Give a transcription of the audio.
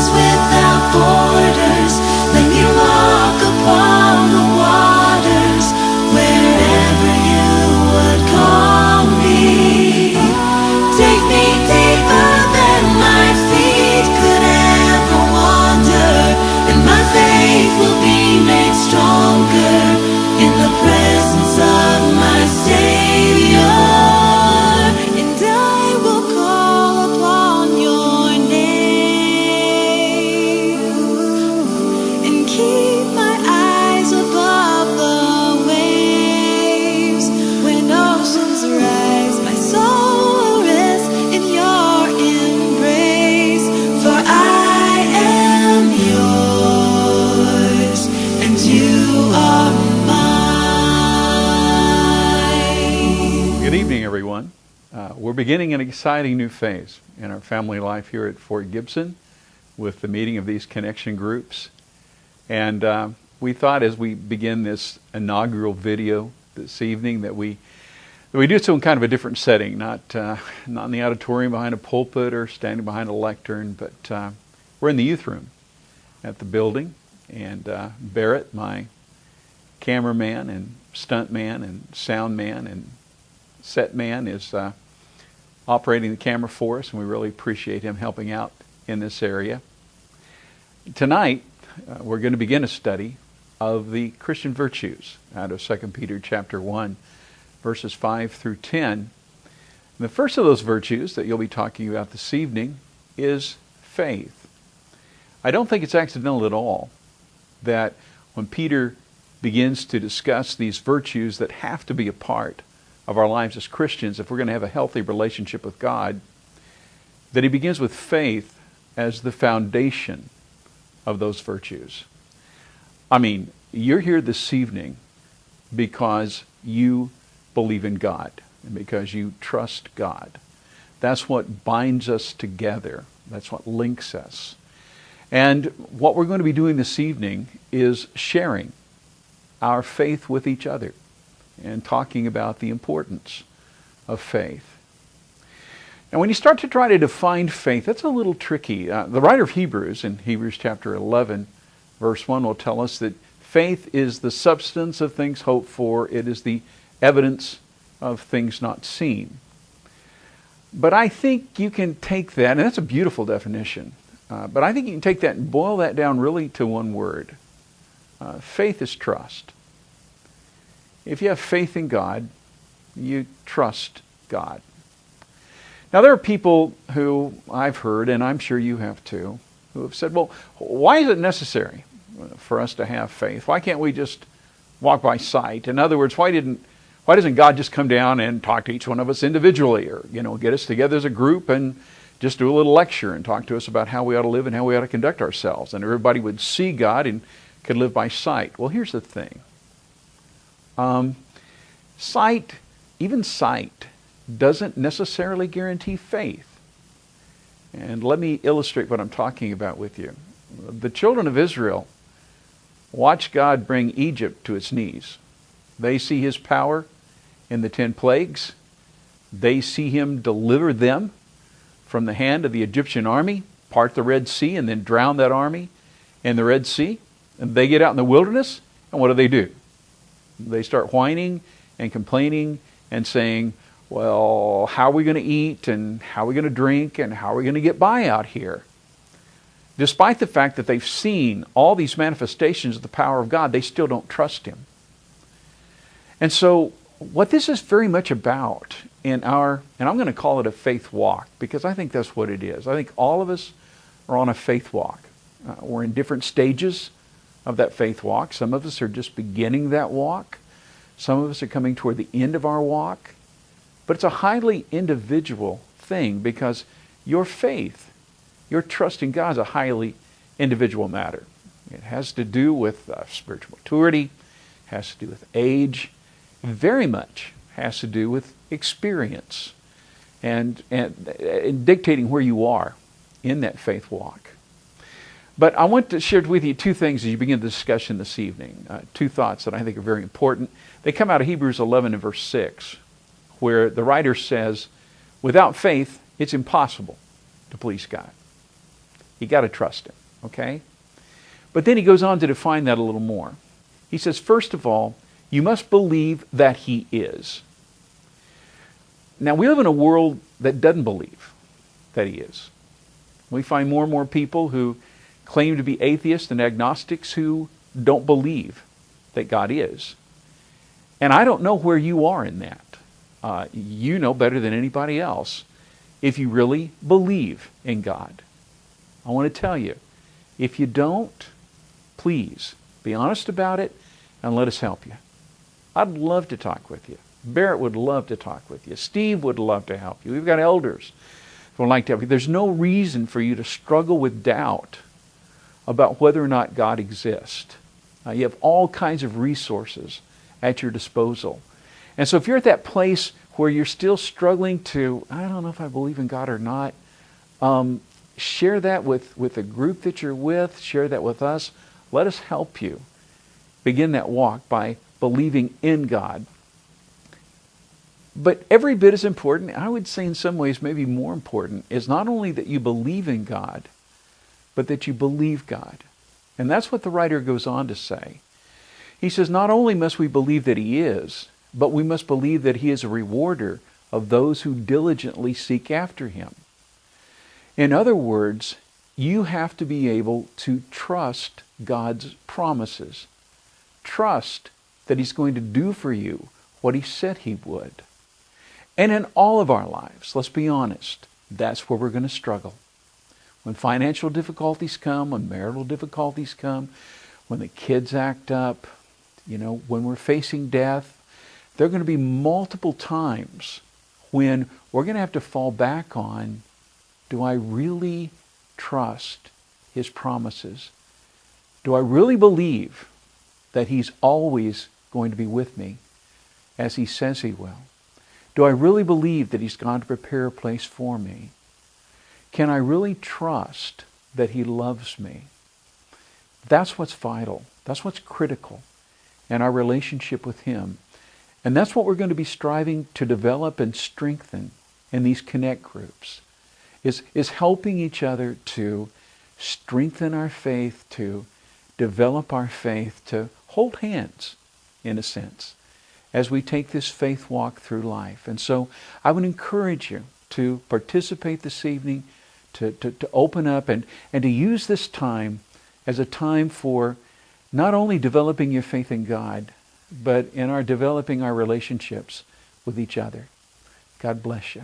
peace without borders. Let me walk upon the waters wherever you would call me. Take me deeper than my feet could ever wander, and my faith will be made stronger in the presence of my Savior. And I will call upon your name and keep my eyes above the waves. When oceans rise, my soul will rest in your embrace. For I am yours and you are mine. Good evening, everyone. We're beginning an exciting new phase in our family life here at Fort Gibson with the meeting of these connection groups. And we thought as we begin this inaugural video this evening that we do so in kind of a different setting, not in the auditorium behind a pulpit or standing behind a lectern, but we're in the youth room at the building. And Barrett, my cameraman and stunt man and sound man and set man, is operating the camera for us, and we really appreciate him helping out in this area. Tonight, we're going to begin a study of the Christian virtues out of 2 Peter chapter 1, verses 5 through 10. And the first of those virtues that you'll be talking about this evening is faith. I don't think it's accidental at all that when Peter begins to discuss these virtues that have to be a part of our lives as Christians, if we're going to have a healthy relationship with God, that he begins with faith as the foundation of those virtues. I mean, you're here this evening because you believe in God and because you trust God. That's what binds us together. That's what links us. And what we're going to be doing this evening is sharing our faith with each other and talking about the importance of faith. Now, when you start to try to define faith, that's a little tricky. The writer of Hebrews, in Hebrews chapter 11, verse 1, will tell us that faith is the substance of things hoped for. It is the evidence of things not seen. But I think you can take that, and that's a beautiful definition, but I think you can take that and boil that down really to one word. Faith is trust. If you have faith in God, you trust God. Now, there are people who I've heard, and I'm sure you have too, who have said, well, why is it necessary for us to have faith? Why can't we just walk by sight? In other words, why doesn't God just come down and talk to each one of us individually, or get us together as a group and just do a little lecture and talk to us about how we ought to live and how we ought to conduct ourselves, and everybody would see God and could live by sight? Well, here's the thing. Sight doesn't necessarily guarantee faith. And let me illustrate what I'm talking about with you. The children of Israel watched God bring Egypt to its knees. They see his power in the 10 plagues. They see him deliver them from the hand of the Egyptian army, part the Red Sea, and then drown that army in the Red Sea. And they get out in the wilderness, and what do? They start whining and complaining and saying, well, how are we going to eat, and how are we going to drink, and how are we going to get by out here? Despite the fact that they've seen all these manifestations of the power of God, they still don't trust him. And so what this is very much about in our, and I'm going to call it a faith walk, because I think that's what it is. I think all of us are on a faith walk. We're in different stages of that faith walk. Some of us are just beginning that walk. Some of us are coming toward the end of our walk. But it's a highly individual thing, because your faith, your trust in God, is a highly individual matter. It has to do with spiritual maturity, has to do with age, very much has to do with experience and dictating where you are in that faith walk. But I want to share with you two things as you begin the discussion this evening. Two thoughts that I think are very important. They come out of Hebrews 11 and verse 6, where the writer says, without faith, it's impossible to please God. You got to trust him, okay? But then he goes on to define that a little more. He says, first of all, you must believe that he is. Now, we live in a world that doesn't believe that he is. We find more and more people who claim to be atheists and agnostics who don't believe that God is. And I don't know where you are in that. You know better than anybody else if you really believe in God. I want to tell you, if you don't, please be honest about it and let us help you. I'd love to talk with you. Barrett would love to talk with you. Steve would love to help you. We've got elders who would like to help you. There's no reason for you to struggle with doubt about whether or not God exists. You have all kinds of resources at your disposal. And so if you're at that place where you're still struggling to, I don't know if I believe in God or not, share that with the group that you're with. Share that with us. Let us help you begin that walk by believing in God. But every bit as important, I would say in some ways maybe more important, is not only that you believe in God, but that you believe God. And that's what the writer goes on to say. He says, not only must we believe that he is, but we must believe that he is a rewarder of those who diligently seek after him. In other words, you have to be able to trust God's promises. Trust that he's going to do for you what he said he would. And in all of our lives, let's be honest, that's where we're going to struggle. When financial difficulties come, when marital difficulties come, when the kids act up, when we're facing death, there are going to be multiple times when we're going to have to fall back on, do I really trust his promises? Do I really believe that he's always going to be with me as he says he will? Do I really believe that he's gone to prepare a place for me? Can I really trust that he loves me? That's what's vital. That's what's critical in our relationship with him. And that's what we're going to be striving to develop and strengthen in these connect groups, is helping each other to strengthen our faith, to develop our faith, to hold hands, in a sense, as we take this faith walk through life. And so I would encourage you to participate this evening, to open up and to use this time as a time for not only developing your faith in God, but in our developing our relationships with each other. God bless you.